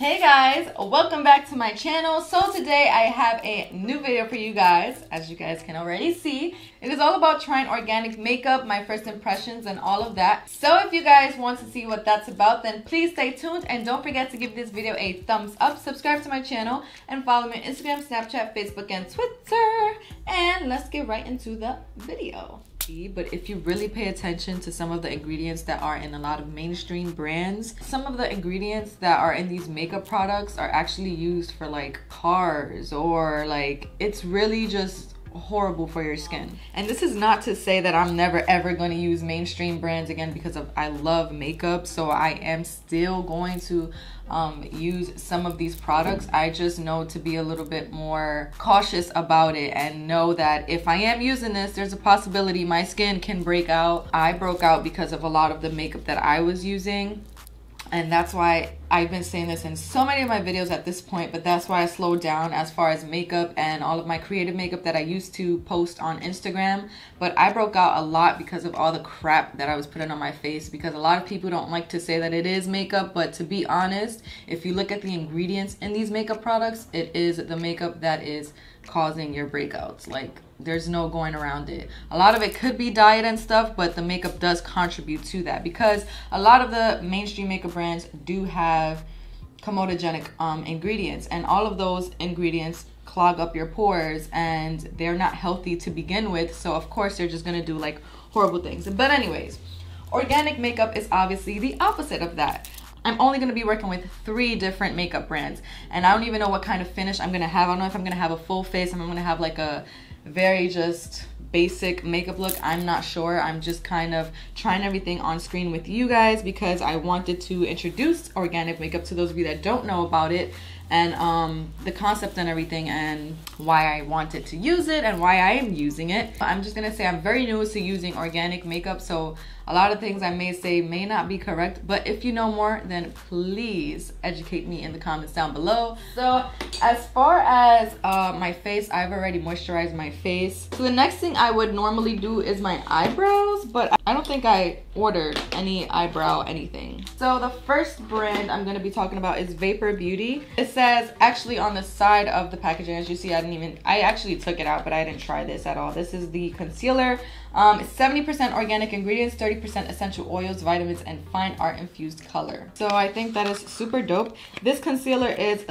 Hey guys, welcome back to my channel. So today I have a new video for you guys. As you guys can already see, it is all about trying organic makeup, my first impressions and all of that. So if you guys want to see what that's about, then please stay tuned and don't forget to give this video a thumbs up, subscribe to my channel, and follow me on Instagram, Snapchat, Facebook, and Twitter. And let's get right into the video. But if you really pay attention to some of the ingredients that are in a lot of mainstream brands, some of the ingredients that are in these makeup products are actually used for like cars, or like it's really just horrible for your skin. And this is not to say that I'm never ever going to use mainstream brands again, because I love makeup, so I am still going to use some of these products. I just know to be a little bit more cautious about it and know that if I am using this, there's a possibility my skin can break out. I broke out because of a lot of the makeup that I was using, and that's why I've been saying this in so many of my videos at this point, but that's why I slowed down as far as makeup and all of my creative makeup that I used to post on Instagram. But I broke out a lot because of all the crap that I was putting on my face, because a lot of people don't like to say that it is makeup, but to be honest, if you look at the ingredients in these makeup products, it is the makeup that is causing your breakouts. Like, there's no going around it. A lot of it could be diet and stuff, but the makeup does contribute to that, because a lot of the mainstream makeup brands do have comedogenic ingredients, and all of those ingredients clog up your pores and they're not healthy to begin with, so of course they're just gonna do like horrible things. But anyways, organic makeup is obviously the opposite of that. I'm only going to be working with 3 different makeup brands, and I don't even know what kind of finish I'm going to have. I don't know if I'm going to have a full face, I'm going to have like a very just basic makeup look. I'm not sure. I'm just kind of trying everything on screen with you guys because I wanted to introduce organic makeup to those of you that don't know about it, and the concept and everything, and why I wanted to use it and why I am using it. I'm just gonna say I'm very new to using organic makeup, so a lot of things I may say may not be correct, but if you know more, then please educate me in the comments down below. So as far as my face, I've already moisturized my face. So the next thing I would normally do is my eyebrows, but I don't think I ordered any eyebrow anything. So the first brand I'm going to be talking about is Vapor Beauty. It says actually on the side of the packaging, as you see, I actually took it out, but I didn't try this at all. This is the concealer. It's 70% organic ingredients, 30% essential oils, vitamins, and fine art infused color. So I think that is super dope. This concealer is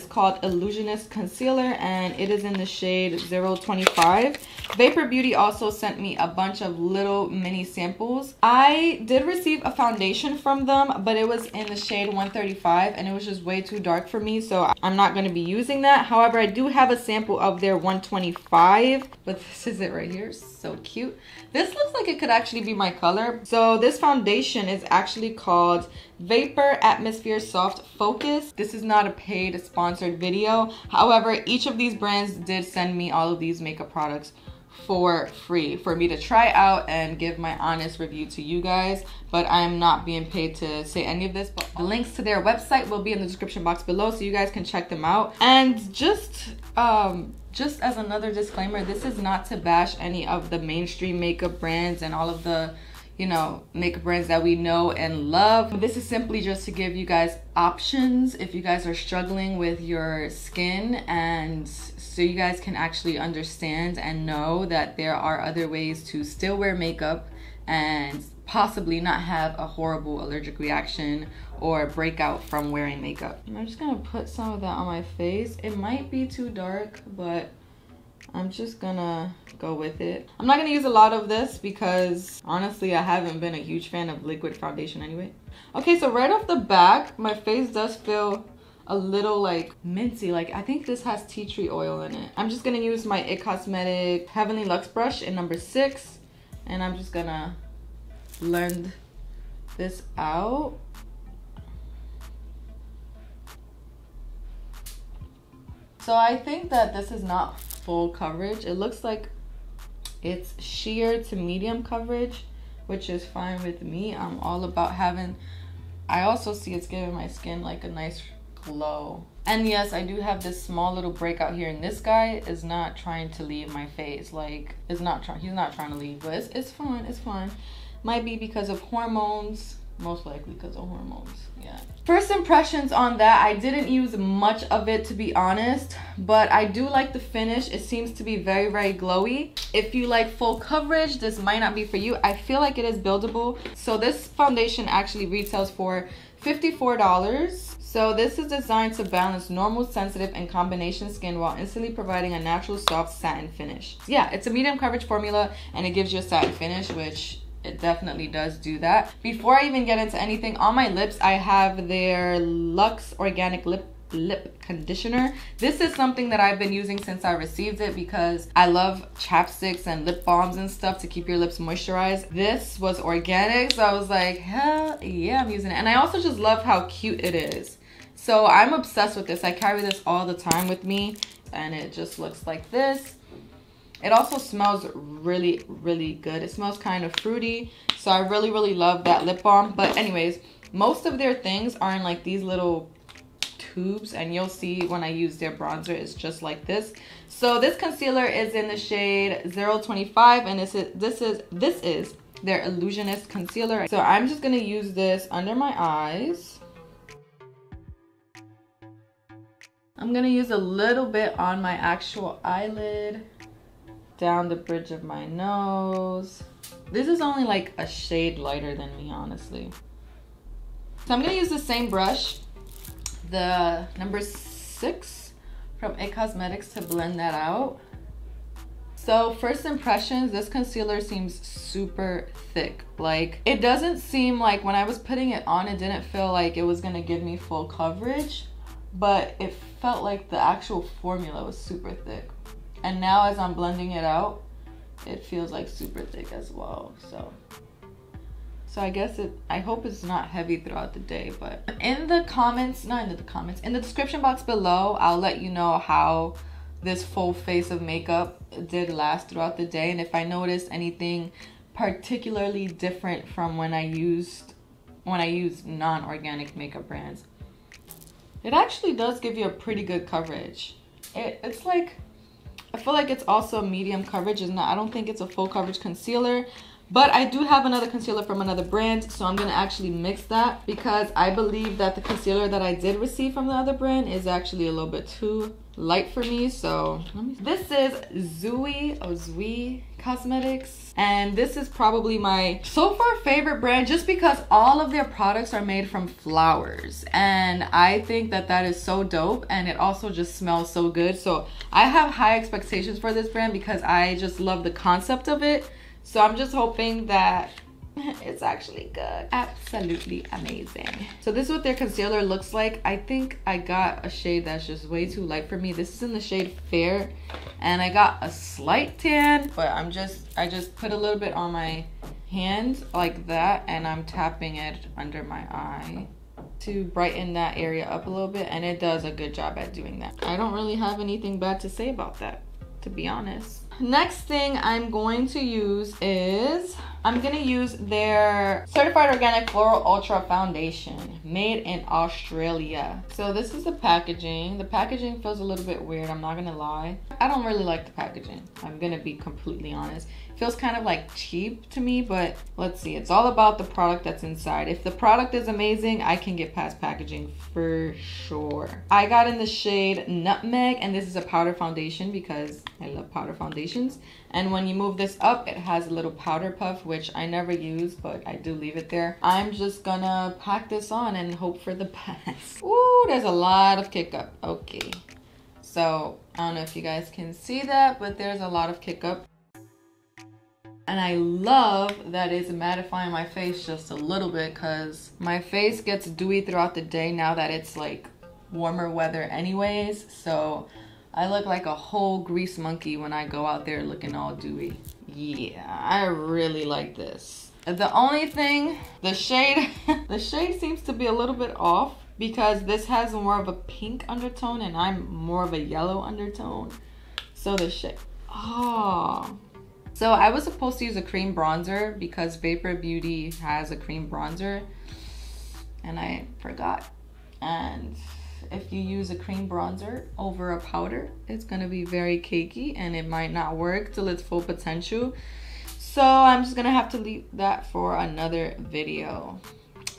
called Illusionist Concealer, and it is in the shade 025. Vapor Beauty also sent me a bunch of little mini samples. I did receive a foundation from them, but it was in the shade 135, and it was just way too dark for me, so I'm not going to be using that. However, I do have a sample of their 125, but this is it right here. So cute. This looks like it could actually be my color. So this foundation is actually called Vapor Atmosphere Soft Focus. This is not a paid sponsored video. However, each of these brands did send me all of these makeup products for free for me to try out and give my honest review to you guys, but I'm not being paid to say any of this. But the links to their website will be in the description box below, so you guys can check them out. And just as another disclaimer, this is not to bash any of the mainstream makeup brands and all of the, you know, makeup brands that we know and love. This is simply just to give you guys options if you guys are struggling with your skin, and so you guys can actually understand and know that there are other ways to still wear makeup and possibly not have a horrible allergic reaction or breakout from wearing makeup. I'm just gonna put some of that on my face. It might be too dark, but I'm just gonna go with it. I'm not gonna use a lot of this because honestly I haven't been a huge fan of liquid foundation anyway. Okay, so right off the back, my face does feel a little like minty. Like, I think this has tea tree oil in it. I'm just gonna use my It Cosmetic Heavenly Luxe brush in number 6, and I'm just gonna blend this out. So I think that this is not full coverage. It looks like it's sheer to medium coverage, which is fine with me. I'm all about having, I also see it's giving my skin like a nice glow. And yes, I do have this small little breakout here, and this guy is not trying to leave my face. Like, he's not trying to leave, but it's fine, it's fine. Might be because of hormones Most likely because of hormones. Yeah. First impressions on that, I didn't use much of it to be honest, but I do like the finish. It seems to be very, very glowy. If you like full coverage, this might not be for you. I feel like it is buildable. So this foundation actually retails for $54. So this is designed to balance normal, sensitive, and combination skin while instantly providing a natural soft satin finish. Yeah, it's a medium coverage formula and it gives you a satin finish, which it definitely does do that. Before I even get into anything, on my lips, I have their Luxe Organic Lip Conditioner. This is something that I've been using since I received it because I love chapsticks and lip balms and stuff to keep your lips moisturized. This was organic, so I was like, hell yeah, I'm using it. And I also just love how cute it is. So I'm obsessed with this. I carry this all the time with me and it just looks like this. It also smells really, really good. It smells kind of fruity. So I really, really love that lip balm. But anyways, most of their things are in like these little tubes, and you'll see when I use their bronzer, it's just like this. So this concealer is in the shade 025, and this is their Illusionist Concealer. So I'm just gonna use this under my eyes. I'm gonna use a little bit on my actual eyelid, down the bridge of my nose. This is only like a shade lighter than me, honestly. So I'm gonna use the same brush, the number 6 from It Cosmetics, to blend that out. So first impressions, this concealer seems super thick. Like, it doesn't seem like, when I was putting it on, it didn't feel like it was gonna give me full coverage, but it felt like the actual formula was super thick. And now as I'm blending it out, it feels like super thick as well. So I guess I hope it's not heavy throughout the day. But in the comments, not in the comments, in the description box below, I'll let you know how this full face of makeup did last throughout the day, and if I noticed anything particularly different from when I used non-organic makeup brands. It actually does give you a pretty good coverage. It's like, I feel like it's also medium coverage. I don't think it's a full coverage concealer, but I do have another concealer from another brand, so I'm gonna actually mix that because I believe that the concealer that I did receive from the other brand is actually a little bit too light for me. So this is Zuii Cosmetics, and this is probably my so far favorite brand just because all of their products are made from flowers, and I think that that is so dope, and it also just smells so good. So I have high expectations for this brand because I just love the concept of it. So I'm just hoping that it's actually good. Absolutely amazing. So this is what their concealer looks like. I think I got a shade that's just way too light for me. This is in the shade Fair, and I got a slight tan, but I just put a little bit on my hand like that, and I'm tapping it under my eye to brighten that area up a little bit, and it does a good job at doing that. I don't really have anything bad to say about that, to be honest. Next thing I'm going to use is, I'm gonna use their Certified Organic Floral Ultra Foundation, made in Australia. So this is the packaging. The packaging feels a little bit weird, I'm not gonna lie. I don't really like the packaging, I'm gonna be completely honest. It feels kind of like cheap to me, but let's see. It's all about the product that's inside. If the product is amazing, I can get past packaging for sure. I got in the shade Nutmeg, and this is a powder foundation because I love powder foundations. And when you move this up, it has a little powder puff, which I never use, but I do leave it there. I'm just gonna pack this on and hope for the best. Ooh, there's a lot of kick up. Okay, so I don't know if you guys can see that, but there's a lot of kick up. And I love that it's mattifying my face just a little bit because my face gets dewy throughout the day now that it's like warmer weather anyways. So I look like a whole grease monkey when I go out there looking all dewy. Yeah, I really like this. The only thing, the shade, the shade seems to be a little bit off because this has more of a pink undertone and I'm more of a yellow undertone. So the shade, oh. So I was supposed to use a cream bronzer because Vapor Beauty has a cream bronzer and I forgot. And if you use a cream bronzer over a powder, it's gonna be very cakey and it might not work till its full potential. So I'm just gonna have to leave that for another video.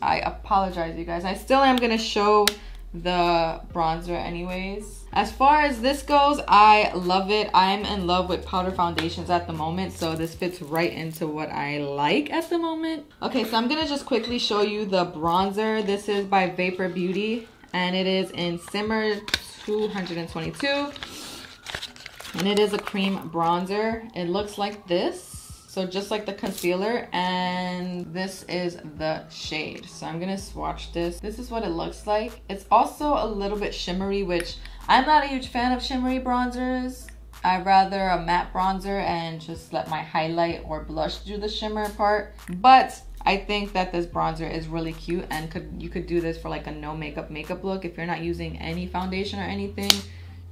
I apologize, you guys. I still am gonna show the bronzer anyways. As far as this goes, I love it. I'm in love with powder foundations at the moment, so this fits right into what I like at the moment. Okay, so I'm gonna just quickly show you the bronzer. This is by Vapor Beauty, and it is in Simmer 222, and it is a cream bronzer. It looks like this. So just like the concealer, and this is the shade. So I'm gonna swatch this. This is what it looks like. It's also a little bit shimmery, which I'm not a huge fan of shimmery bronzers. I'd rather a matte bronzer and just let my highlight or blush do the shimmer part. But I think that this bronzer is really cute, and you could do this for like a no makeup look. If you're not using any foundation or anything,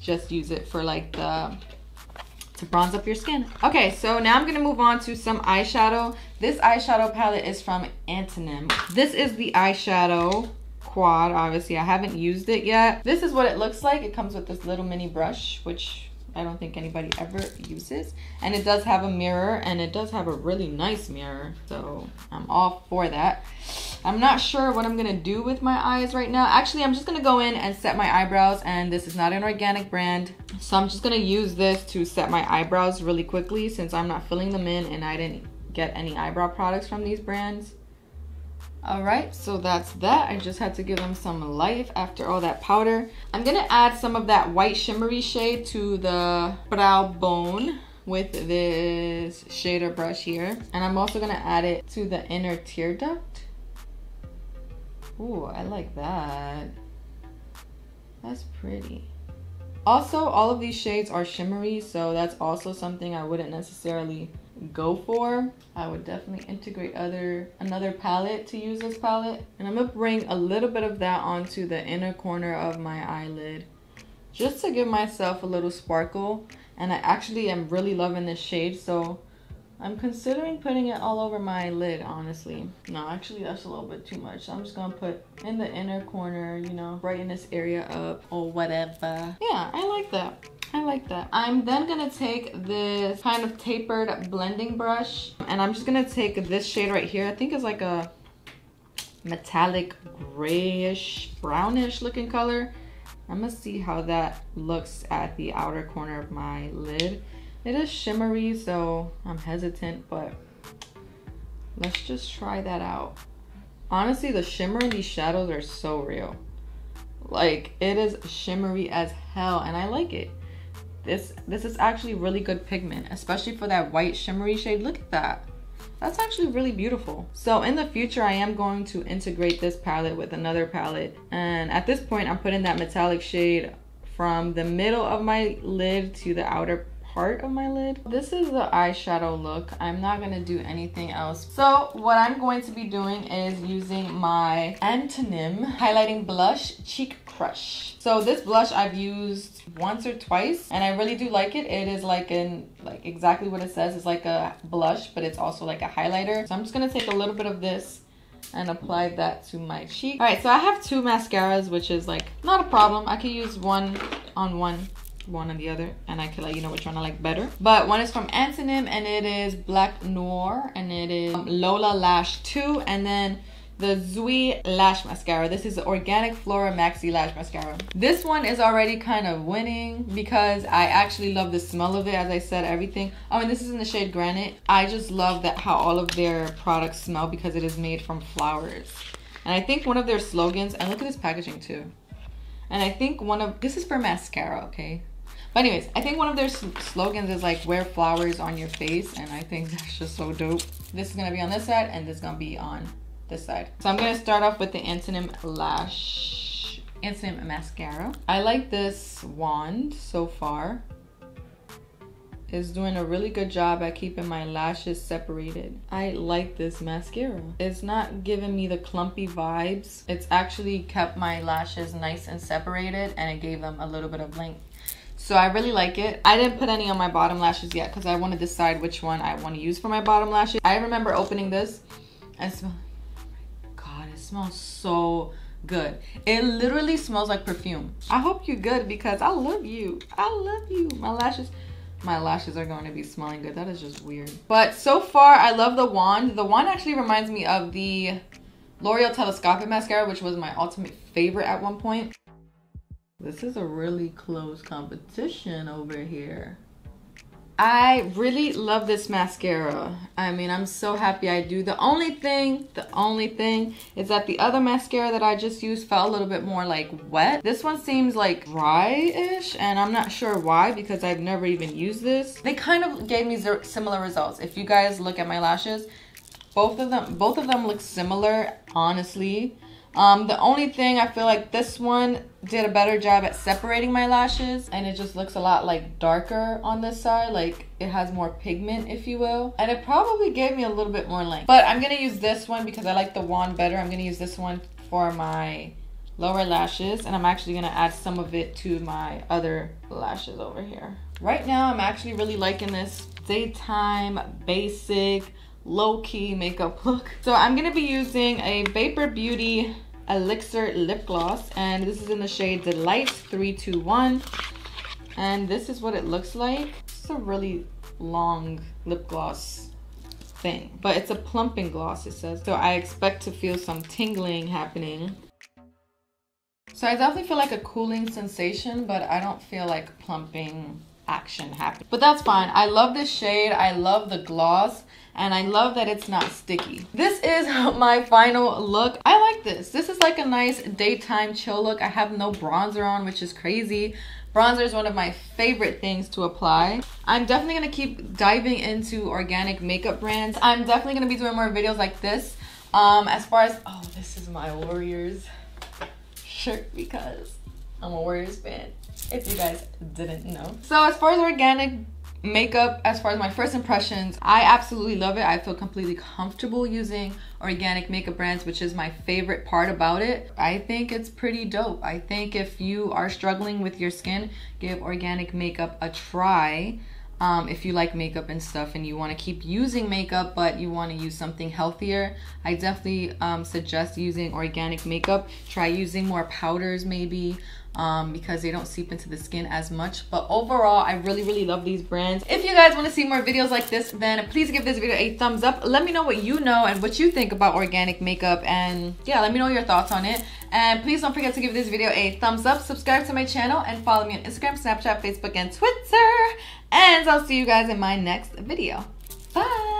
just use it for like to bronze up your skin. Okay, so now I'm gonna move on to some eyeshadow. This eyeshadow palette is from Antonym. This is the eyeshadow quad. Obviously, I haven't used it yet. This is what it looks like. It comes with this little mini brush, which I don't think anybody ever uses. And it does have a mirror, and it does have a really nice mirror. So I'm all for that. I'm not sure what I'm gonna do with my eyes right now. Actually, I'm just gonna go in and set my eyebrows, and this is not an organic brand. So I'm just gonna use this to set my eyebrows really quickly since I'm not filling them in and I didn't get any eyebrow products from these brands. All right, so that's that. I just had to give them some life after all that powder. I'm gonna add some of that white shimmery shade to the brow bone with this shader brush here. And I'm also gonna add it to the inner tear duct. Ooh, I like that. That's pretty. Also, all of these shades are shimmery, so that's also something I wouldn't necessarily go for. I would definitely integrate another palette to use this palette. And I'm gonna bring a little bit of that onto the inner corner of my eyelid, just to give myself a little sparkle. And I actually am really loving this shade, so I'm considering putting it all over my lid, honestly. No, actually that's a little bit too much. I'm just gonna put in the inner corner, you know, brighten this area up or whatever. Yeah, I like that. I like that. I'm then gonna take this kind of tapered blending brush, and I'm just gonna take this shade right here. I think it's like a metallic grayish, brownish looking color. I'm gonna see how that looks at the outer corner of my lid. It is shimmery, so I'm hesitant, but let's just try that out. Honestly, the shimmer in these shadows are so real. Like, it is shimmery as hell, and I like it. This is actually really good pigment, especially for that white shimmery shade. Look at that. That's actually really beautiful. So in the future, I am going to integrate this palette with another palette. And at this point, I'm putting that metallic shade from the middle of my lid to the outer part of my lid. This is the eyeshadow look. I'm not gonna do anything else. So what I'm going to be doing is using my Antonym highlighting blush, Cheek Crush. So this blush I've used once or twice, and I really do like it. It is like exactly what it says. It's like a blush, but it's also like a highlighter. So I'm just gonna take a little bit of this and apply that to my cheek. All right, so I have two mascaras, which is like not a problem. I could use one on the other, and I could let you know which one I like better. But one is from Antonym, and it is Black Noir, and it is Lola Lash 2, and then the Zuii Lash Mascara. This is the Organic Flora Maxi Lash Mascara. This one is already kind of winning because I actually love the smell of it. As I said, everything. Oh, and this is in the shade Granite. I just love that how all of their products smell because it is made from flowers. And I think one of their slogans, and look at this packaging too. And I think this is for mascara, okay? But anyways, I think one of their slogans is like, wear flowers on your face. And I think that's just so dope. This is gonna be on this side, and this is gonna be on this side. So I'm gonna start off with the Antonym mascara. I like this wand so far. It's doing a really good job at keeping my lashes separated. I like this mascara. It's not giving me the clumpy vibes. It's actually kept my lashes nice and separated, and it gave them a little bit of length. So I really like it. I didn't put any on my bottom lashes yet because I want to decide which one I want to use for my bottom lashes. I remember opening this and smelling, oh my God, it smells so good. It literally smells like perfume. I hope you're good because I love you. I love you. My lashes are going to be smelling good. That is just weird. But so far, I love the wand. The wand actually reminds me of the L'Oreal Telescopic Mascara, which was my ultimate favorite at one point. This is a really close competition over here. I really love this mascara. I mean, I'm so happy I do. The only thing is that the other mascara that I just used felt a little bit more like wet. This one seems like dry-ish, and I'm not sure why because I've never even used this. They kind of gave me similar results. If you guys look at my lashes, both of them look similar, honestly. The only thing, I feel like this one did a better job at separating my lashes, and it just looks a lot like darker on this side, like it has more pigment, if you will, and it probably gave me a little bit more length. But I'm gonna use this one because I like the wand better. I'm gonna use this one for my lower lashes, and I'm actually gonna add some of it to my other lashes over here. Right now I'm actually really liking this daytime basic low-key makeup look. So I'm gonna be using a Vapor Beauty Elixir lip gloss, and this is in the shade Delight 321, and this is what it looks like. It's a really long lip gloss thing, but it's a plumping gloss, it says, so I expect to feel some tingling happening. So I definitely feel like a cooling sensation, but I don't feel like plumping action happening, but that's fine. I love this shade, I love the gloss, and I love that it's not sticky. This is my final look. I like this. This is like a nice daytime chill look. I have no bronzer on, which is crazy. Bronzer is one of my favorite things to apply. I'm definitely gonna keep diving into organic makeup brands. I'm definitely gonna be doing more videos like this. As far as, oh, this is my Warriors shirt because I'm a Warriors fan, if you guys didn't know. So as far as organic makeup, as far as my first impressions, I absolutely love it. I feel completely comfortable using organic makeup brands, which is my favorite part about it. I think it's pretty dope. I think if you are struggling with your skin, give organic makeup a try. If you like makeup and stuff and you want to keep using makeup but you want to use something healthier, I definitely suggest using organic makeup. Try using more powders maybe, because they don't seep into the skin as much. But overall, I really love these brands. If you guys want to see more videos like this, then please give this video a thumbs up. Let me know what you know and what you think about organic makeup, and yeah, let me know your thoughts on it. And please don't forget to give this video a thumbs up, subscribe to my channel, and follow me on Instagram, Snapchat, Facebook, and Twitter. And I'll see you guys in my next video. Bye!